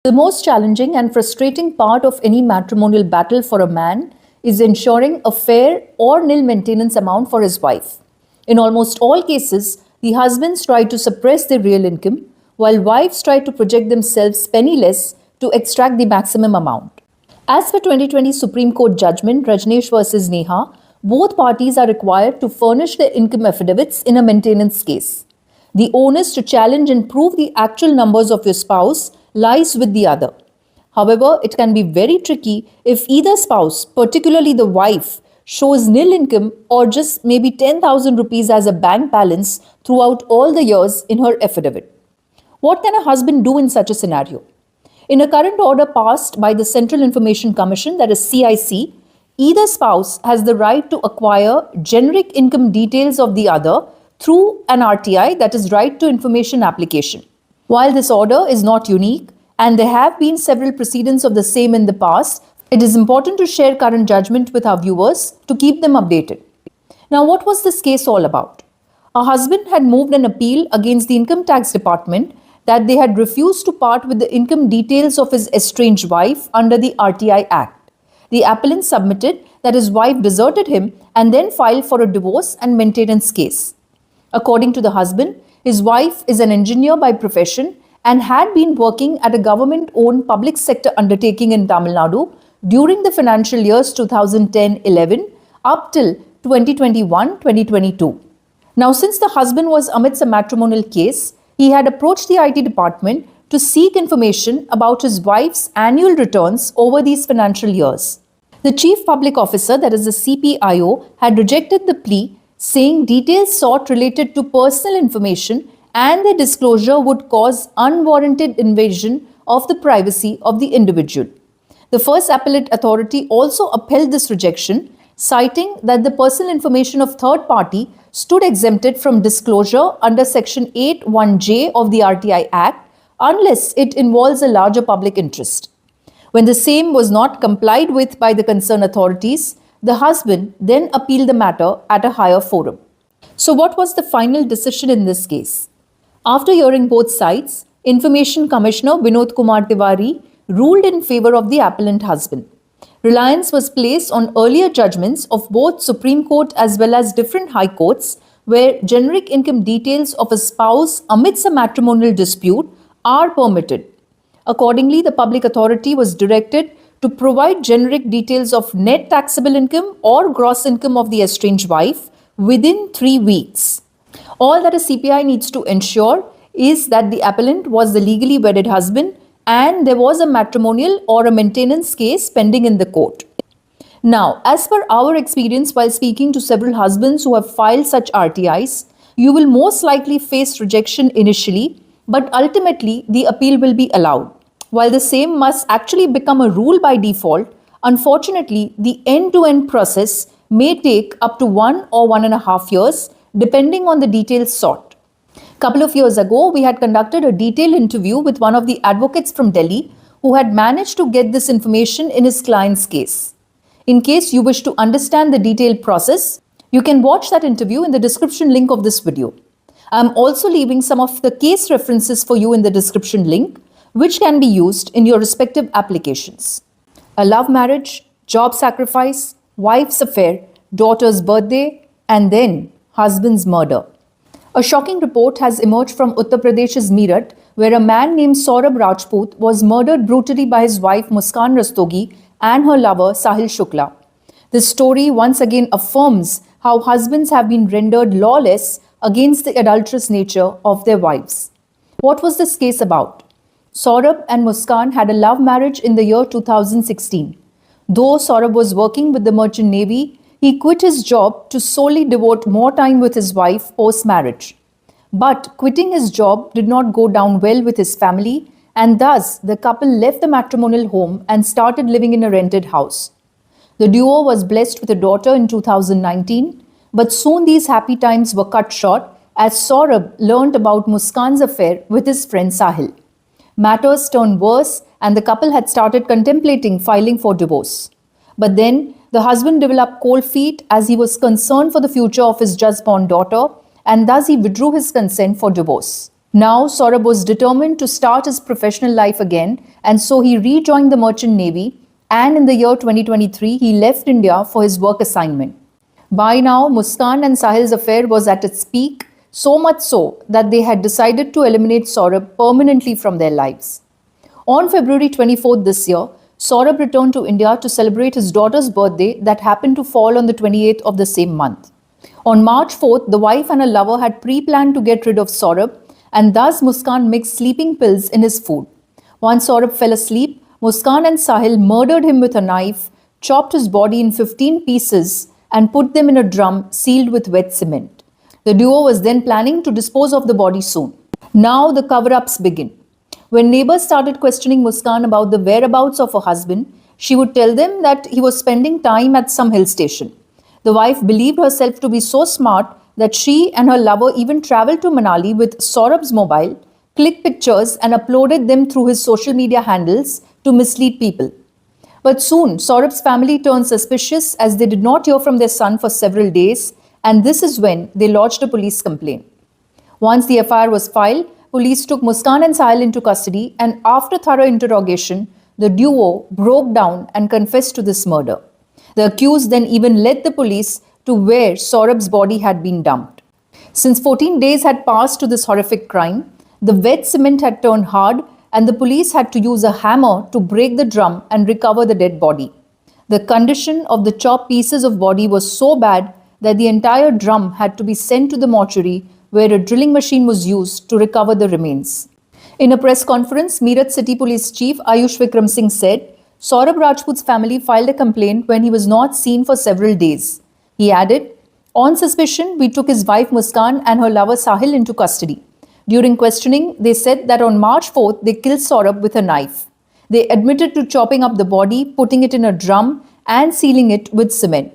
The most challenging and frustrating part of any matrimonial battle for a man is ensuring a fair or nil maintenance amount for his wife. In almost all cases, the husbands try to suppress their real income, while wives try to project themselves penniless to extract the maximum amount. As per 2020 Supreme Court judgment Rajneesh versus Neha, both parties are required to furnish their income affidavits in a maintenance case. The onus to challenge and prove the actual numbers of your spouse lies with the other. However, it can be very tricky if either spouse, particularly the wife, shows nil income or just maybe 10,000 rupees as a bank balance throughout all the years in her affidavit. What can a husband do in such a scenario? In a current order passed by the Central Information Commission, that is CIC, either spouse has the right to acquire generic income details of the other through an RTI, that is Right to Information application. While this order is not unique, and there have been several precedents of the same in the past, it is important to share current judgment with our viewers to keep them updated. Now, what was this case all about? A husband had moved an appeal against the Income Tax Department that they had refused to part with the income details of his estranged wife under the RTI Act. The appellant submitted that his wife deserted him and then filed for a divorce and maintenance case. According to the husband, his wife is an engineer by profession and had been working at a government-owned public sector undertaking in Tamil Nadu during the financial years 2010-11 up till 2021-2022. Now, since the husband was amidst a matrimonial case, he had approached the IT department to seek information about his wife's annual returns over these financial years. The chief public officer, that is the CPIO, had rejected the plea, saying details sought related to personal information and their disclosure would cause unwarranted invasion of the privacy of the individual. The first appellate authority also upheld this rejection, citing that the personal information of third party stood exempted from disclosure under Section 8(1)J of the RTI Act unless it involves a larger public interest. When the same was not complied with by the concerned authorities, the husband then appealed the matter at a higher forum. So what was the final decision in this case? After hearing both sides, Information Commissioner Vinod Kumar Tiwari ruled in favor of the appellant husband. Reliance was placed on earlier judgments of both Supreme Court as well as different high courts where generic income details of a spouse amidst a matrimonial dispute are permitted. Accordingly, the public authority was directed to provide generic details of net taxable income or gross income of the estranged wife within 3 weeks. All that a CPI needs to ensure is that the appellant was the legally wedded husband and there was a matrimonial or a maintenance case pending in the court. Now, as per our experience while speaking to several husbands who have filed such RTIs, you will most likely face rejection initially, but ultimately the appeal will be allowed. While the same must actually become a rule by default, unfortunately, the end-to-end process may take up to 1 or 1.5 years, depending on the details sought. A couple of years ago, we had conducted a detailed interview with one of the advocates from Delhi who had managed to get this information in his client's case. In case you wish to understand the detailed process, you can watch that interview in the description link of this video. I am also leaving some of the case references for you in the description link, which can be used in your respective applications. A love marriage, job sacrifice, wife's affair, daughter's birthday, and then husband's murder. A shocking report has emerged from Uttar Pradesh's MEERUT, where a man named Saurabh Rajput was murdered brutally by his wife Muskan Rastogi and her lover Sahil Shukla. This story once again affirms how husbands have been rendered lawless against the adulterous nature of their wives. What was this case about? Saurabh and Muskan had a love marriage in the year 2016. Though Saurabh was working with the Merchant Navy, he quit his job to solely devote more time with his wife post-marriage. But quitting his job did not go down well with his family, and thus the couple left the matrimonial home and started living in a rented house. The duo was blessed with a daughter in 2019, but soon these happy times were cut short as Saurabh learned about Muskan's affair with his friend Sahil. Matters turned worse and the couple had started contemplating filing for divorce. But then the husband developed cold feet as he was concerned for the future of his just born daughter, and thus he withdrew his consent for divorce. Now, Saurabh was determined to start his professional life again, and so he rejoined the Merchant Navy. And in the year 2023, he left India for his work assignment. By now, Muskan and Sahil's affair was at its peak, so much so that they had decided to eliminate Saurabh permanently from their lives. On February 24th this year, Saurabh returned to India to celebrate his daughter's birthday that happened to fall on the 28th of the same month. On March 4th, the wife and her lover had pre-planned to get rid of Saurabh, and thus Muskan mixed sleeping pills in his food. Once Saurabh fell asleep, Muskan and Sahil murdered him with a knife, chopped his body in 15 pieces, and put them in a drum sealed with wet cement. The duo was then planning to dispose of the body soon. Now the cover-ups begin. When neighbors started questioning Muskan about the whereabouts of her husband, she would tell them that he was spending time at some hill station. The wife believed herself to be so smart that she and her lover even traveled to Manali with Saurabh's mobile, clicked pictures and uploaded them through his social media handles to mislead people. But soon, Saurabh's family turned suspicious as they did not hear from their son for several days, and this is when they lodged a police complaint. Once the FIR was filed, police took Muskan and Sahil into custody, and after thorough interrogation, the duo broke down and confessed to this murder. The accused then even led the police to where Saurabh's body had been dumped. Since 14 days had passed to this horrific crime, the wet cement had turned hard and the police had to use a hammer to break the drum and recover the dead body. The condition of the chopped pieces of body was so bad that the entire drum had to be sent to the mortuary where a drilling machine was used to recover the remains. In a press conference, MEERUT City Police Chief Ayush Vikram Singh said, Saurabh Rajput's family filed a complaint when he was not seen for several days. He added, on suspicion, we took his wife Muskan and her lover Sahil into custody. During questioning, they said that on March 4th, they killed Saurabh with a knife. They admitted to chopping up the body, putting it in a drum and sealing it with cement.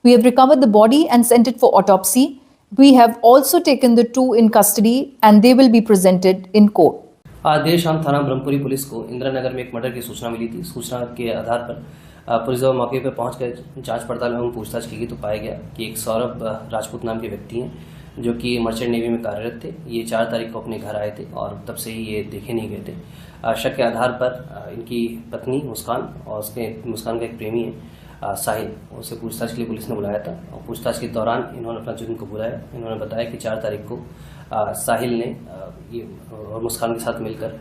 We have recovered the body and sent it for autopsy. We have also taken the two in custody and they will be presented in court. आज देर शाम थाना Brahmpuri police को इंदिरा नगर में एक murder की सूचना मिली थी। सूचना के आधार पर पुलिस जब मौके पर पहुंचकर जांच पड़ताल एवं पूछताछ की गई तो पाया गया कि एक सौरभ राजपूत नाम के व्यक्ति हैं जो कि मर्चेंट नेवी में कार्यरत थे। ये 4 तारीख को अपने घर आए थे और तब से ही ये देखे नहीं गए थे। शक के आधार पर इनकी पत्नी मुस्कान और मुस्कान का एक प्रेमी है साहिल, उसे पूछताछ के लिए पुलिस ने बुलाया था और पूछताछ के दौरान इन्होंने अपना जुर्म कबूला है। इन्होंने बताया कि 4 तारीख को साहिल ने और मुस्कान के साथ मिलकर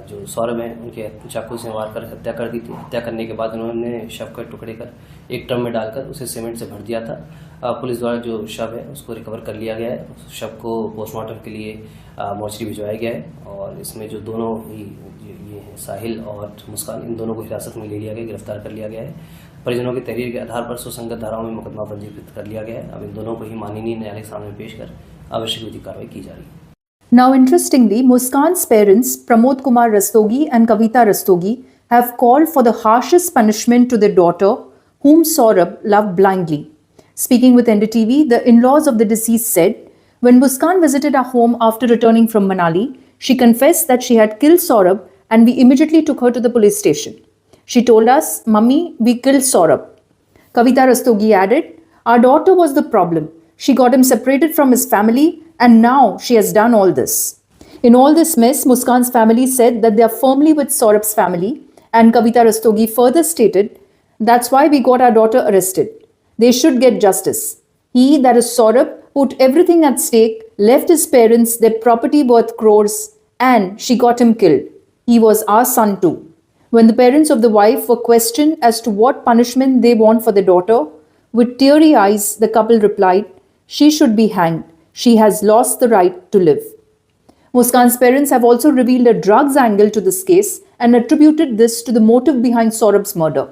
जो सौरभ है उनके चाकू से मारकर हत्या कर दी थी। हत्या करने के बाद उन्होंने शव के टुकड़े कर एक ड्रम में डालकर उसे सीमेंट से भर दिया था। पुलिस द्वारा जो शव है उसको रिकवर कर लिया गया है। उस शव को पोस्टमार्टम के लिए मोर्चरी भिजवाया गया है और इसमें जो दोनों ही ये हैं साहिल और मुस्कान, इन दोनों को हिरासत में ले लिया गया, गिरफ्तार कर लिया गया है। परिजनों की तहरीर के आधार पर सुसंगत धाराओं में मुकदमा पंजीकृत कर लिया गया है। अब इन दोनों को ही माननीय न्यायालय के सामने पेश कर आवश्यक विधिक कार्रवाई की जा रही है। Now, interestingly, Muskan's parents, Pramod Kumar Rastogi and Kavita Rastogi, have called for the harshest punishment to their daughter, whom Saurabh loved blindly. Speaking with NDTV, the in-laws of the deceased said, when Muskan visited our home after returning from Manali, she confessed that she had killed Saurabh and we immediately took her to the police station. She told us, Mummy, we killed Saurabh. Kavita Rastogi added, our daughter was the problem. She got him separated from his family and now she has done all this. In all this mess, Muskan's family said that they are firmly with Saurabh's family, and Kavita Rastogi further stated, that's why we got our daughter arrested. They should get justice. He, that is Saurabh, put everything at stake, left his parents their property worth crores, and she got him killed. He was our son too. When the parents of the wife were questioned as to what punishment they want for their daughter, with teary eyes, the couple replied, she should be hanged. She has lost the right to live. Muskan's parents have also revealed a drugs angle to this case and attributed this to the motive behind Saurabh's murder.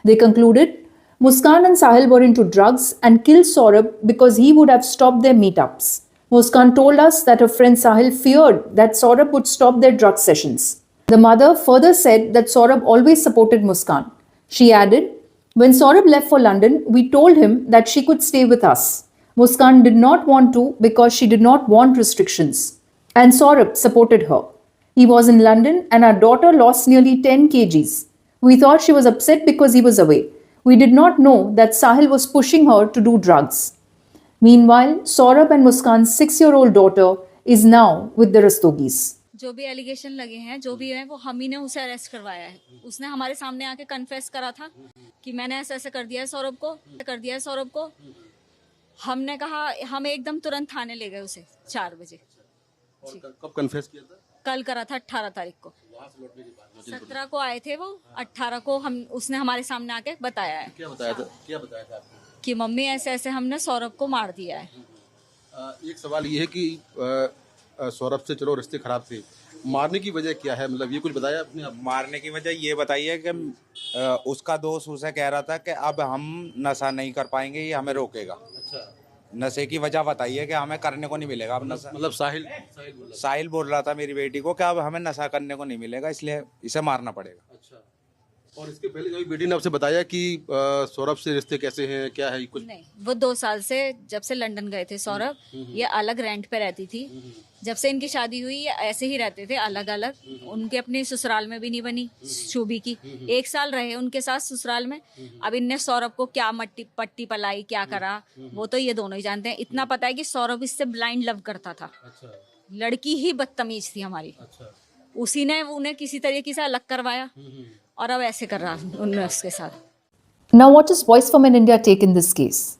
They concluded, Muskan and Sahil were into drugs and killed Saurabh because he would have stopped their meetups. Muskan told us that her friend Sahil feared that Saurabh would stop their drug sessions. The mother further said that Saurabh always supported Muskan. She added, when Saurabh left for London, we told him that she could stay with us. Muskan did not want to because she did not want restrictions. And Saurabh supported her. He was in London and our daughter lost nearly 10 kgs. We thought she was upset because he was away. We did not know that Sahil was pushing her to do drugs. Meanwhile, Saurabh and Muskan's 6-year-old daughter is now with the Rastogis. जो भी allegation लगे हैं, जो भी है, वो हम ही ने उसे अरेस्ट करवाया है. उसने हमारे सामने आके कन्फेस करा था कि मैंने ऐसे ऐसे कर दिया है सौरभ को. हमने कहा, हम एकदम तुरंत थाने ले गए उसे 4 बजे. और कब कन्फेस किया था? कल करा था 18 तारीख को. 17 को आए थे वो, 18 को उसने हमारे सामने आके बताया है. क्या बताया था आपको? कि मम्मी ऐसे ऐसे हमने सौरभ को मार दिया है. एक सवाल ये है कि सौरभ से चलो रिश्ते खराब थे, मारने की वजह क्या है? मतलब ये कुछ बताया आपने? मारने की वजह ये बताई है कि उसका दोस्त उसे कह रहा था कि अब हम नशा नहीं कर पाएंगे, ये हमें रोकेगा. अच्छा. नशे की वजह बताई है कि हमें करने को नहीं मिलेगा अब नशा. मतलब साहिल बोल रहा था मेरी बेटी को कि अब हमें नशा करने को नहीं मिलेगा, इसलिए इसे मारना पड़ेगा. अच्छा. और इसके पहले कभी बेटी ने आपसे बताया कि सौरभ से रिश्ते कैसे हैं, क्या है कुछ? नहीं, वो 2 साल से, जब से लंदन गए थे सौरभ, ये अलग रेंट पे रहती थी. जब से इनकी शादी हुई ये ऐसे ही रहते थे अलग अलग. उनके अपने ससुराल में भी नहीं बनी शोभी की. 1 साल रहे उनके साथ ससुराल में. अब इनने सौरभ को क्या पट्टी पलाई, क्या करा, वो तो ये दोनों ही जानते हैं. इतना पता है कि सौरभ इससे ब्लाइंड लव करता था. अच्छा. लड़की ही बदतमीज थी हमारी. अच्छा. उसी ने उन्हें किसी तरीके से अलग करवाया और अब ऐसे कर रहा उन्होंने उसके साथ. Now, what is Voice for Men India take in this case?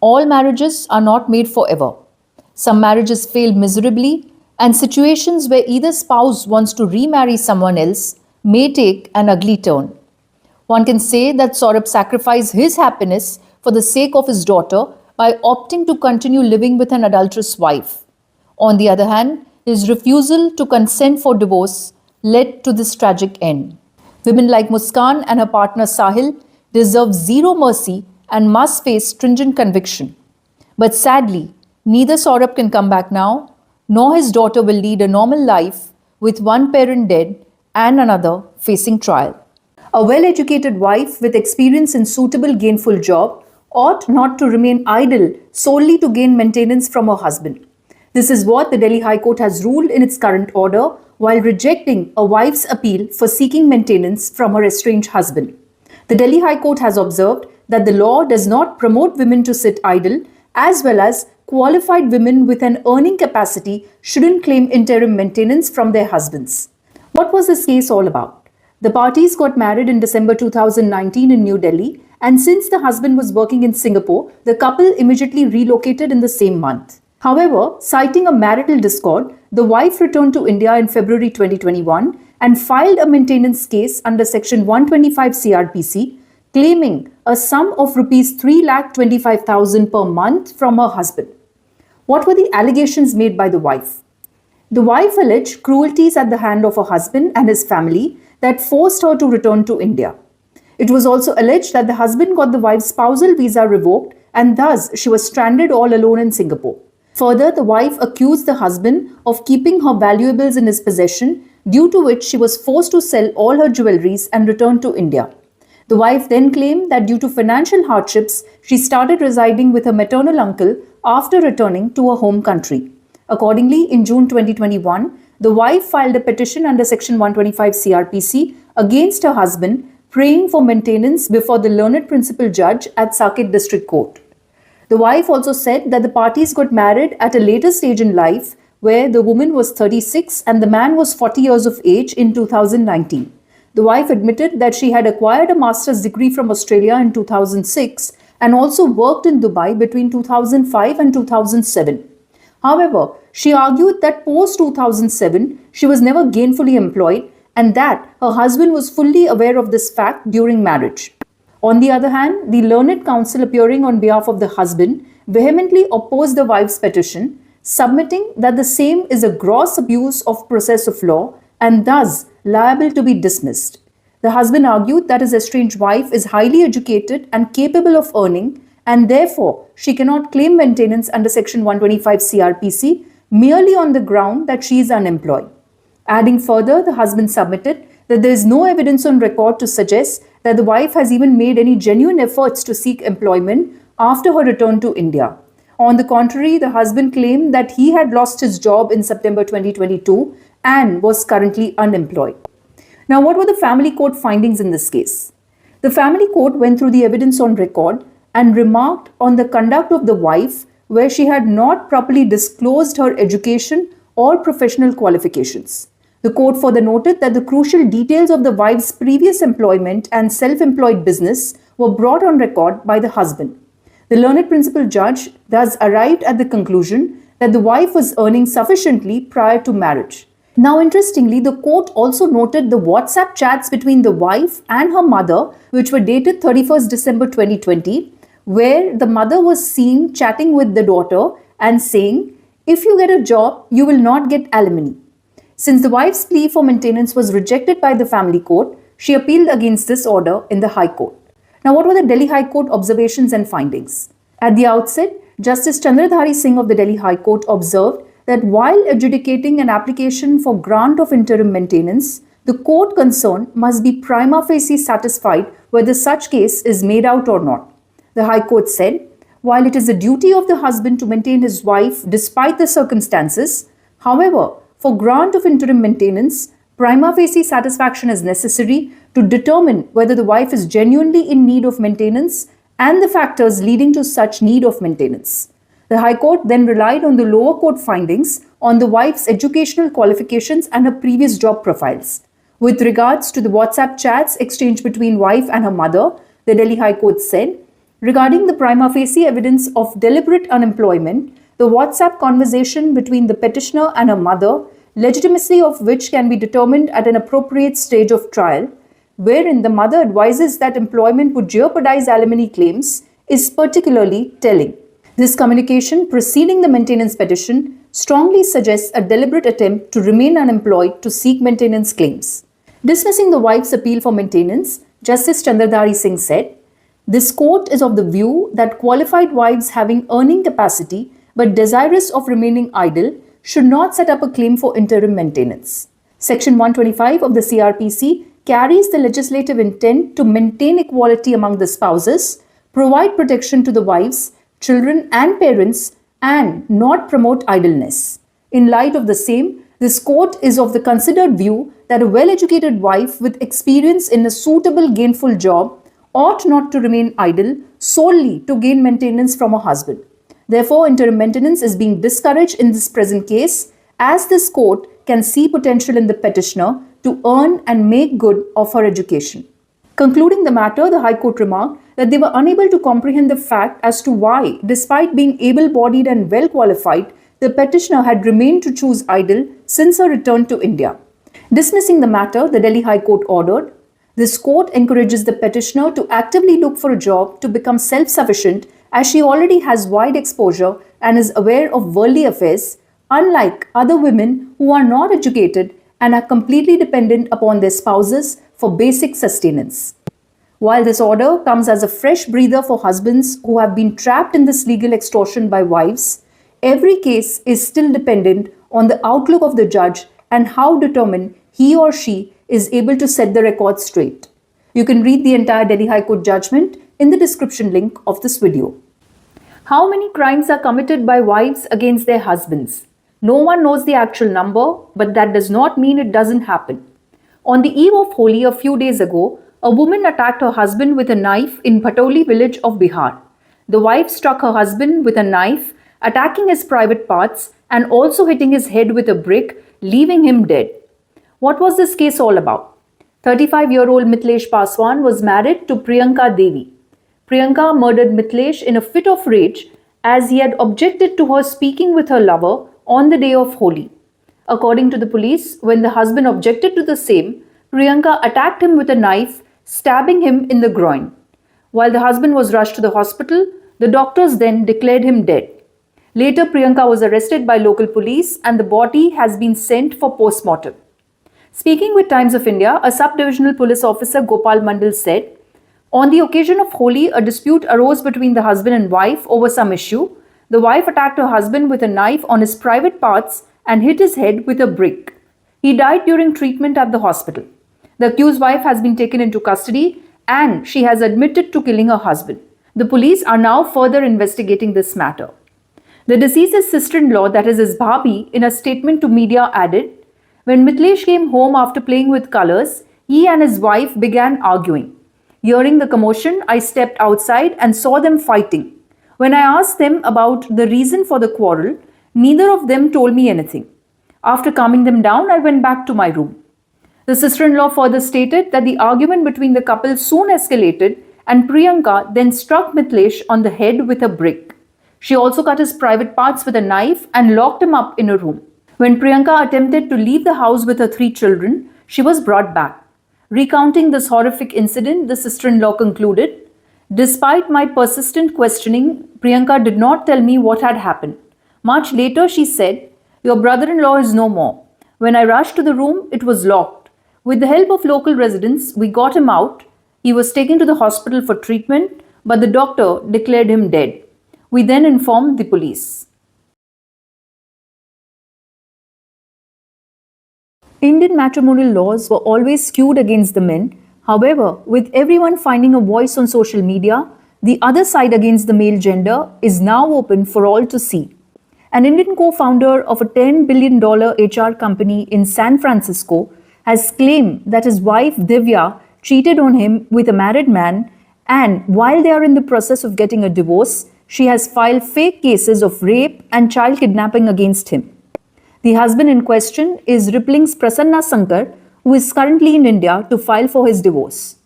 All marriages are not made forever. Some marriages fail miserably, and situations where either spouse wants to remarry someone else may take an ugly turn. One can say that Saurabh sacrificed his happiness for the sake of his daughter by opting to continue living with an adulterous wife. On the other hand, his refusal to consent for divorce led to this tragic end. Women like Muskan and her partner Sahil deserve zero mercy and must face stringent conviction. But sadly, neither Saurabh can come back now, nor his daughter will lead a normal life with one parent dead and another facing trial. A well-educated wife with experience in suitable gainful job ought not to remain idle solely to gain maintenance from her husband. This is what the Delhi High Court has ruled in its current order while rejecting a wife's appeal for seeking maintenance from her estranged husband. The Delhi High Court has observed that the law does not promote women to sit idle, as well as qualified women with an earning capacity shouldn't claim interim maintenance from their husbands. What was this case all about? The parties got married in December 2019 in New Delhi, and since the husband was working in Singapore, the couple immediately relocated in the same month. However, citing a marital discord, the wife returned to India in February 2021 and filed a maintenance case under Section 125 CRPC, claiming a sum of Rs 3,25,000 per month from her husband. What were the allegations made by the wife? The wife alleged cruelties at the hand of her husband and his family that forced her to return to India. It was also alleged that the husband got the wife's spousal visa revoked and thus she was stranded all alone in Singapore. Further, the wife accused the husband of keeping her valuables in his possession, due to which she was forced to sell all her jewelries and return to India. The wife then claimed that due to financial hardships, she started residing with her maternal uncle after returning to her home country. Accordingly, in June 2021, the wife filed a petition under Section 125 CRPC against her husband, praying for maintenance before the learned principal judge at Saket District Court. The wife also said that the parties got married at a later stage in life, where the woman was 36 and the man was 40 years of age in 2019. The wife admitted that she had acquired a master's degree from Australia in 2006 and also worked in Dubai between 2005 and 2007. However, she argued that post-2007, she was never gainfully employed and that her husband was fully aware of this fact during marriage. On the other hand, the learned counsel appearing on behalf of the husband vehemently opposed the wife's petition, submitting that the same is a gross abuse of process of law and thus liable to be dismissed. The husband argued that his estranged wife is highly educated and capable of earning, and therefore she cannot claim maintenance under Section 125 CRPC merely on the ground that she is unemployed. Adding further, the husband submitted that there is no evidence on record to suggest that the wife has even made any genuine efforts to seek employment after her return to India. On the contrary, the husband claimed that he had lost his job in September 2022 and was currently unemployed. Now, what were the family court findings in this case? The family court went through the evidence on record and remarked on the conduct of the wife, where she had not properly disclosed her education or professional qualifications. The court further noted that the crucial details of the wife's previous employment and self-employed business were brought on record by the husband. The learned principal judge thus arrived at the conclusion that the wife was earning sufficiently prior to marriage. Now, interestingly, the court also noted the WhatsApp chats between the wife and her mother, which were dated 31st December 2020, where the mother was seen chatting with the daughter and saying, "If you get a job, you will not get alimony." Since the wife's plea for maintenance was rejected by the family court, she appealed against this order in the High Court. Now, what were the Delhi High Court observations and findings? At the outset, Justice Chandradhari Singh of the Delhi High Court observed that while adjudicating an application for grant of interim maintenance, the court concerned must be prima facie satisfied whether such case is made out or not. The High Court said, while it is the duty of the husband to maintain his wife despite the circumstances, however, for grant of interim maintenance, prima facie satisfaction is necessary to determine whether the wife is genuinely in need of maintenance and the factors leading to such need of maintenance. The High Court then relied on the lower court findings on the wife's educational qualifications and her previous job profiles. With regards to the WhatsApp chats exchanged between wife and her mother, the Delhi High Court said, regarding the prima facie evidence of deliberate unemployment, the WhatsApp conversation between the petitioner and her mother, legitimacy of which can be determined at an appropriate stage of trial, wherein the mother advises that employment would jeopardize alimony claims, is particularly telling. This communication preceding the maintenance petition strongly suggests a deliberate attempt to remain unemployed to seek maintenance claims. Dismissing the wife's appeal for maintenance, Justice Chandradhari Singh said, "This court is of the view that qualified wives having earning capacity but desirous of remaining idle should not set up a claim for interim maintenance." Section 125 of the CRPC carries the legislative intent to maintain equality among the spouses, provide protection to the wives, children and parents, and not promote idleness. In light of the same, this court is of the considered view that a well-educated wife with experience in a suitable gainful job ought not to remain idle solely to gain maintenance from her husband. Therefore, interim maintenance is being discouraged in this present case, as this court can see potential in the petitioner to earn and make good of her education. Concluding the matter, the High Court remarked that they were unable to comprehend the fact as to why, despite being able-bodied and well-qualified, the petitioner had remained to choose idle since her return to India. Dismissing the matter, the Delhi High Court ordered, this court encourages the petitioner to actively look for a job to become self-sufficient, as she already has wide exposure and is aware of worldly affairs, unlike other women who are not educated and are completely dependent upon their spouses for basic sustenance. While this order comes as a fresh breather for husbands who have been trapped in this legal extortion by wives, every case is still dependent on the outlook of the judge and how determined he or she is able to set the record straight. You can read the entire Delhi High Court judgment in the description link of this video. How many crimes are committed by wives against their husbands? No one knows the actual number, but that does not mean it doesn't happen. On the eve of Holi a few days ago, a woman attacked her husband with a knife in Bhatoli village of Bihar. The wife struck her husband with a knife, attacking his private parts and also hitting his head with a brick, leaving him dead. What was this case all about? 35-year-old Mitlesh Paswan was married to Priyanka Devi. Priyanka murdered Mitlesh in a fit of rage as he had objected to her speaking with her lover on the day of Holi. According to the police, when the husband objected to the same, Priyanka attacked him with a knife, stabbing him in the groin. While the husband was rushed to the hospital, the doctors then declared him dead. Later, Priyanka was arrested by local police and the body has been sent for post-mortem. Speaking with Times of India, a sub-divisional police officer Gopal Mandal said, on the occasion of Holi, a dispute arose between the husband and wife over some issue. The wife attacked her husband with a knife on his private parts and hit his head with a brick. He died during treatment at the hospital. The accused wife has been taken into custody and she has admitted to killing her husband. The police are now further investigating this matter. The deceased's sister-in-law, that is his bhabhi, in a statement to media added, when Mitlesh came home after playing with colors, he and his wife began arguing. Hearing the commotion, I stepped outside and saw them fighting. When I asked them about the reason for the quarrel, neither of them told me anything. After calming them down, I went back to my room. The sister-in-law further stated that the argument between the couple soon escalated and Priyanka then struck Mithilesh on the head with a brick. She also cut his private parts with a knife and locked him up in a room. When Priyanka attempted to leave the house with her 3 children, she was brought back. Recounting this horrific incident, the sister-in-law concluded, "Despite my persistent questioning, Priyanka did not tell me what had happened. Much later, she said, 'Your brother-in-law is no more. When I rushed to the room, it was locked. With the help of local residents, we got him out. He was taken to the hospital for treatment, but the doctor declared him dead. We then informed the police.'" Indian matrimonial laws were always skewed against the men. However, with everyone finding a voice on social media, the other side against the male gender is now open for all to see. An Indian co-founder of a $10 billion HR company in San Francisco has claimed that his wife Divya cheated on him with a married man, and while they are in the process of getting a divorce, she has filed fake cases of rape and child kidnapping against him. The husband in question is Rippling's Prasanna Sankar, who is currently in India to file for his divorce.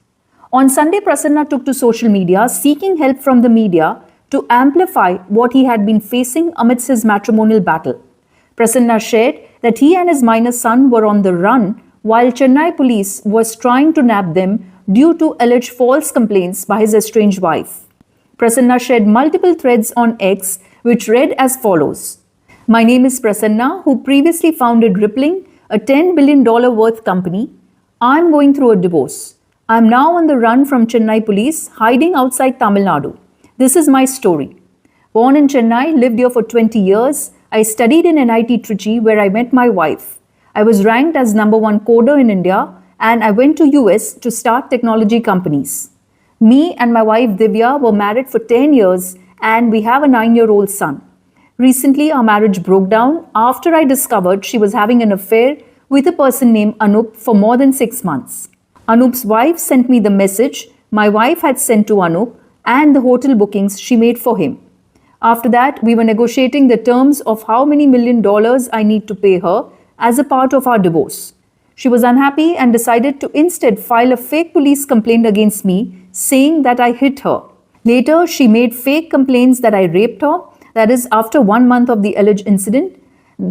On Sunday, Prasanna took to social media seeking help from the media to amplify what he had been facing amidst his matrimonial battle. Prasanna shared that he and his minor son were on the run while Chennai police was trying to nab them due to alleged false complaints by his estranged wife. Prasanna shared multiple threads on X which read as follows: "My name is Prasanna, who previously founded Rippling, a $10 billion worth company. I'm going through a divorce. I'm now on the run from Chennai police, hiding outside Tamil Nadu. This is my story. Born in Chennai, lived here for 20 years. I studied in NIT Trichy, where I met my wife. I was ranked as #1 coder in India, and I went to US to start technology companies. Me and my wife Divya were married for 10 years, and we have a 9-year-old son. Recently, our marriage broke down after I discovered she was having an affair with a person named Anup for more than 6 months. Anup's wife sent me the message my wife had sent to Anup and the hotel bookings she made for him. After that, we were negotiating the terms of how many $1 million I need to pay her as a part of our divorce. She was unhappy and decided to instead file a fake police complaint against me, saying that I hit her. Later, she made fake complaints that I raped her, that is, after 1 month of the alleged incident,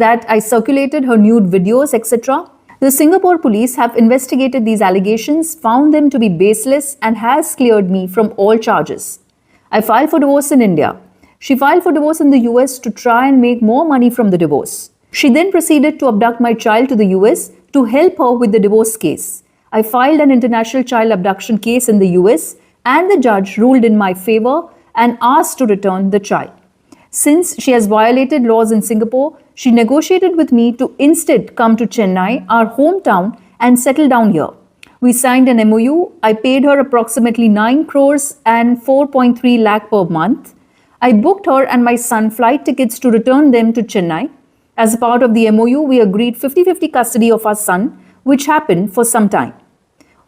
that I circulated her nude videos, etc. The Singapore police have investigated these allegations, found them to be baseless, and has cleared me from all charges. I filed for divorce in India. She filed for divorce in the US to try and make more money from the divorce. She then proceeded to abduct my child to the US to help her with the divorce case. I filed an international child abduction case in the US, and the judge ruled in my favor and asked to return the child. Since she has violated laws in Singapore, she negotiated with me to instead come to Chennai, our hometown, and settle down here. We signed an MOU. I paid her approximately 9 crores and 4.3 lakh per month. I booked her and my son flight tickets to return them to Chennai. As a part of the MOU, we agreed 50-50 custody of our son, which happened for some time.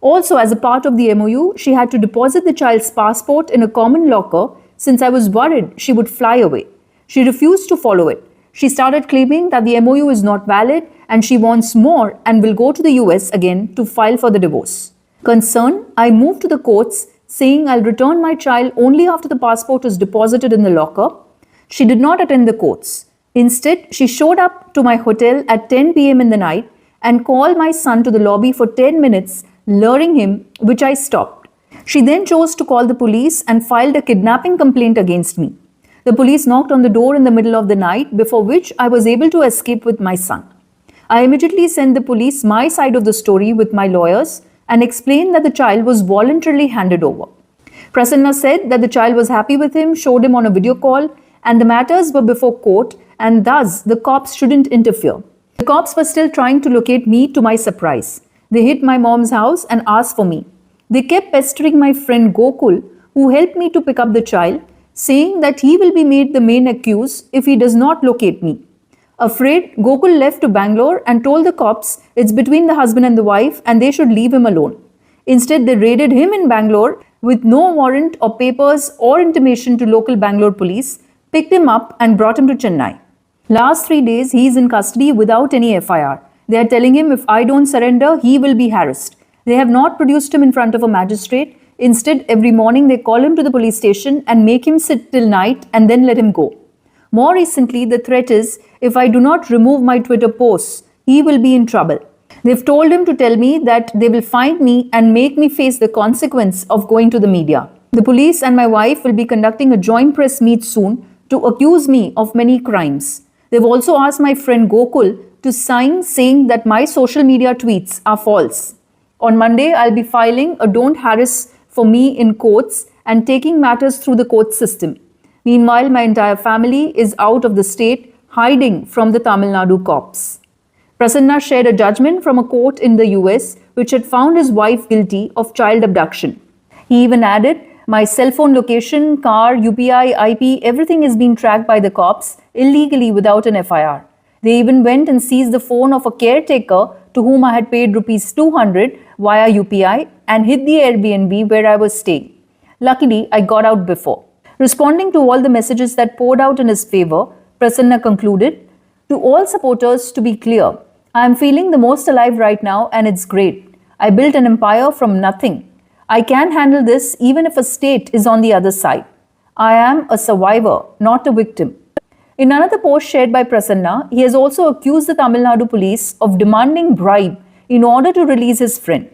Also, as a part of the MOU, she had to deposit the child's passport in a common locker since I was worried she would fly away. She refused to follow it. She started claiming that the MOU is not valid and she wants more and will go to the US again to file for the divorce. Concerned, I moved to the courts saying I'll return my child only after the passport is deposited in the locker. She did not attend the courts. Instead, she showed up to my hotel at 10 p.m. in the night and called my son to the lobby for 10 minutes, luring him, which I stopped. She then chose to call the police and filed a kidnapping complaint against me. The police knocked on the door in the middle of the night, before which I was able to escape with my son. I immediately sent the police my side of the story with my lawyers and explained that the child was voluntarily handed over. Prasanna said that the child was happy with him, showed him on a video call, and the matters were before court, and thus the cops shouldn't interfere. The cops were still trying to locate me, to my surprise. They hit my mom's house and asked for me. They kept pestering my friend Gokul, who helped me to pick up the child, saying that he will be made the main accused if he does not locate me. Afraid, Gokul left to Bangalore and told the cops it's between the husband and the wife and they should leave him alone. Instead, they raided him in Bangalore, with no warrant or papers or intimation to local Bangalore police, picked him up and brought him to Chennai. Last 3 days, he is in custody without any FIR. They are telling him if I don't surrender, he will be harassed. They have not produced him in front of a magistrate. Instead, every morning they call him to the police station and make him sit till night and then let him go. More recently, the threat is if I do not remove my Twitter posts, he will be in trouble. They've told him to tell me that they will find me and make me face the consequence of going to the media. The police and my wife will be conducting a joint press meet soon to accuse me of many crimes. They've also asked my friend Gokul to sign saying that my social media tweets are false. On Monday, I'll be filing a don't harass for me in courts and taking matters through the court system. Meanwhile, my entire family is out of the state, hiding from the Tamil Nadu cops. Prasanna shared a judgment from a court in the US which had found his wife guilty of child abduction. He even added, my cell phone location, car, UPI, IP, everything is being tracked by the cops illegally without an FIR. They even went and seized the phone of a caretaker to whom I had paid rupees 200 via UPI and hid the Airbnb where I was staying. Luckily, I got out before. Responding to all the messages that poured out in his favor, Prasanna concluded, to all supporters, to be clear, I am feeling the most alive right now and it's great. I built an empire from nothing. I can handle this even if a state is on the other side. I am a survivor, not a victim. In another post shared by Prasanna, he has also accused the Tamil Nadu police of demanding bribe in order to release his friend.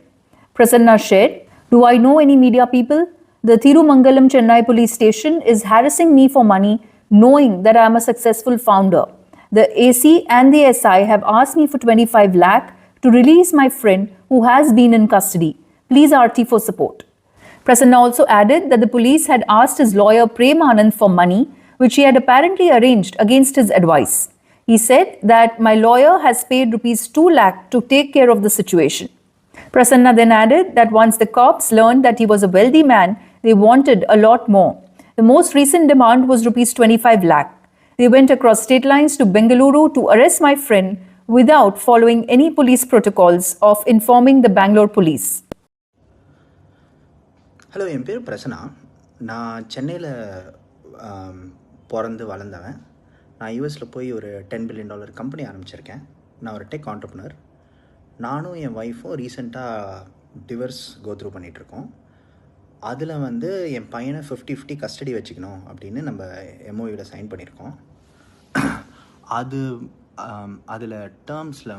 Prasanna shared, do I know any media people? The Thirumangalam Chennai police station is harassing me for money, knowing that I am a successful founder. The AC and the SI have asked me for 25 lakh to release my friend who has been in custody. Please RT for support. Prasanna also added that the police had asked his lawyer Prem Anand for money, which he had apparently arranged against his advice. He said that my lawyer has paid rupees 2 lakh to take care of the situation. Prasanna then added that once the cops learned that he was a wealthy man, they wanted a lot more. The most recent demand was rupees 25 lakh. They went across state lines to Bengaluru to arrest my friend without following any police protocols of informing the Bangalore police. Hello, என் பேர் பிரசன்னா. நான் சென்னையில் பிறந்து வளர்ந்தவன். நான் யூஎஸில் போய் ஒரு $10 பில்லியன் கம்பெனி ஆரம்பிச்சிருக்கேன். நான் ஒரு டெக் ஆண்டர்ப்ரனர். நானும் என் ஒய்ஃபும் ரீசெண்டாக டிவர்ஸ் கோத்ரூ பண்ணிகிட்ருக்கோம். அதில் என் பையனை 50-50 கஸ்டடி வச்சுக்கணும் அப்படின்னு நம்ம எம்ஓயூவில் சைன் பண்ணியிருக்கோம். அதில் டேர்ம்ஸில்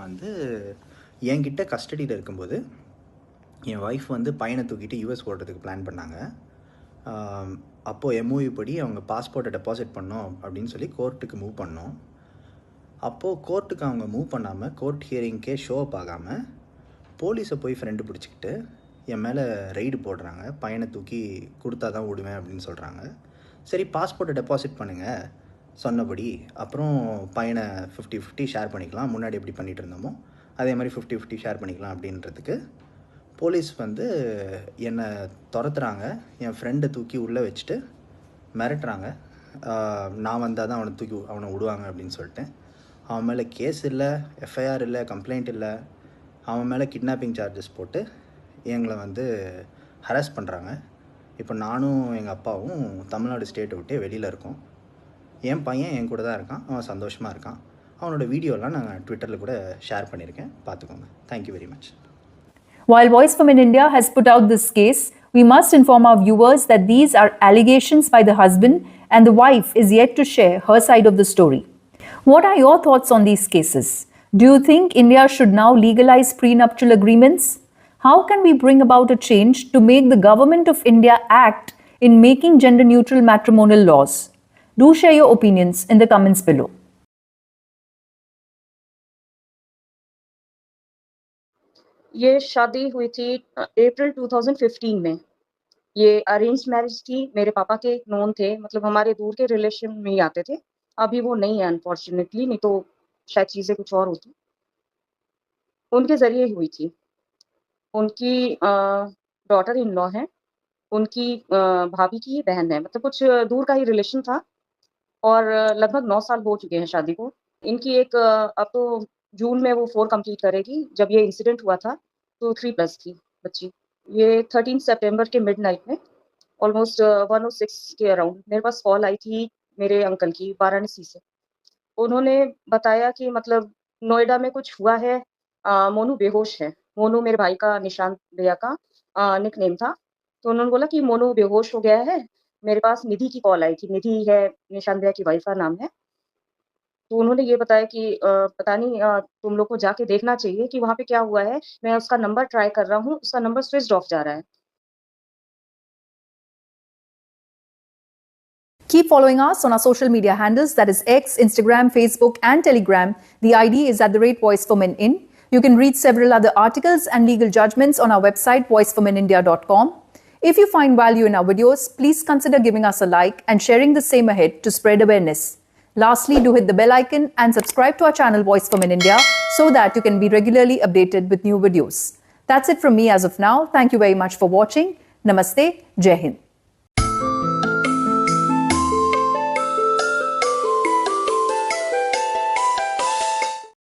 என்கிட்ட கஸ்டடியில் இருக்கும்போது என் ஒய்ஃப் பையனை தூக்கிட்டு யூஎஸ் போடுறதுக்கு பிளான் பண்ணாங்க. அப்போது எம்ஓயு படி அவங்க பாஸ்போர்ட்டை டெபாசிட் பண்ணோம் அப்படின்னு சொல்லி கோர்ட்டுக்கு மூவ் பண்ணோம். அப்போது கோர்ட்டுக்கு அவங்க மூவ் பண்ணாமல், கோர்ட் ஹியரிங்க்கே ஷோ அப் ஆகாமல் போலீஸை போய் ஃப்ரெண்டு பிடிச்சிக்கிட்டு என் மேலே ரெய்டு போடுறாங்க. பையனை தூக்கி கொடுத்தா தான் விடுவேன் அப்படின்னு சொல்கிறாங்க. சரி, பாஸ்போர்ட்டை டெபாசிட் பண்ணுங்கள் சொன்னபடி, அப்புறம் பையனை 50-50 ஷேர் பண்ணிக்கலாம், முன்னாடி எப்படி பண்ணிகிட்டு இருந்தோமோ அதே மாதிரி 50-50 ஷேர் பண்ணிக்கலாம் அப்படின்றதுக்கு போலீஸ் என்னை துரத்துறாங்க. என் ஃப்ரெண்டை தூக்கி உள்ளே வச்சுட்டு மிரட்டுறாங்க. நான் வந்தால் தான் அவனை விடுவாங்க அப்படின்னு சொல்லிட்டு. அவன் மேலே கேஸ் இல்லை, எஃப்ஐஆர் இல்லை, கம்ப்ளைண்ட் இல்லை. அவன் மேலே கிட்னாப்பிங் சார்ஜஸ் போட்டு எங்களை ஹராஸ் பண்ணுறாங்க. இப்போ நானும் எங்கள் அப்பாவும் தமிழ்நாடு ஸ்டேட்டை விட்டே வெளியில் இருக்கோம். என் பையன் என் கூட தான் இருக்கான். அவன் சந்தோஷமாக இருக்கான். அவனோட வீடியோலாம் நான் ட்விட்டரில் கூட ஷேர் பண்ணியிருக்கேன், பார்த்துக்கோங்க. Thank you very much. While Voice for Men India has put out this case, we must inform our viewers that these are allegations by the husband and the wife is yet to share her side of the story. What are your thoughts on these cases? Do you think India should now legalize prenuptial agreements? How can we bring about a change to make the government of India act in making gender-neutral matrimonial laws? Do share your opinions in the comments below. ये शादी हुई थी अप्रैल 2015 में। ये arrange marriage थी। मेरे पापा के एक नोन थे, मतलब हमारे दूर के रिलेशन में ही आते थे। अभी वो नहीं है अनफॉर्चुनेटली, नहीं तो शायद चीज़ें कुछ और होती। उनके ज़रिए हुई थी। उनकी डॉटर इन लॉ है, उनकी भाभी की ही बहन है, मतलब कुछ दूर का ही रिलेशन था और लगभग 9 साल हो चुके हैं शादी को। इनकी एक अब तो जून में वो 4 कंप्लीट करेगी। जब ये इंसिडेंट हुआ था तो 3+ थी बच्ची। ये 13 सितंबर के मिडनाइट में ऑलमोस्ट 106 के अराउंड मेरे पास कॉल आई थी मेरे अंकल की वाराणसी से। उन्होंने बताया कि मतलब नोएडा में कुछ हुआ है, मोनू बेहोश है। मोनू मेरे भाई का, निशांत भैया का निकनेम था। तो उन्होंने बोला कि मोनू बेहोश हो गया है। मेरे पास निधि की कॉल आई थी, निधि है निशांत भैया की वाइफ का नाम है। तो उन्होंने ये बताया कि पता नहीं तुम लोग को जाके देखना चाहिए कि वहाँ पे क्या हुआ है। मैं उसका नंबर ट्राई कर रहा हूँ, उसका नंबर स्विच्ड ऑफ जा रहा है। Keep following us on our social media handles, that is X, Instagram, Facebook, and Telegram. The ID is @voiceformenin. You can read several other articles and legal judgments on our website, voiceformenindia.com. If you find value in our videos, please consider giving us a like and sharing the same ahead to spread awareness. Lastly, do hit the bell icon and subscribe to our channel Voice for Men India so that you can be regularly updated with new videos. That's it from me as of now. Thank you very much for watching. Namaste. Jai Hind.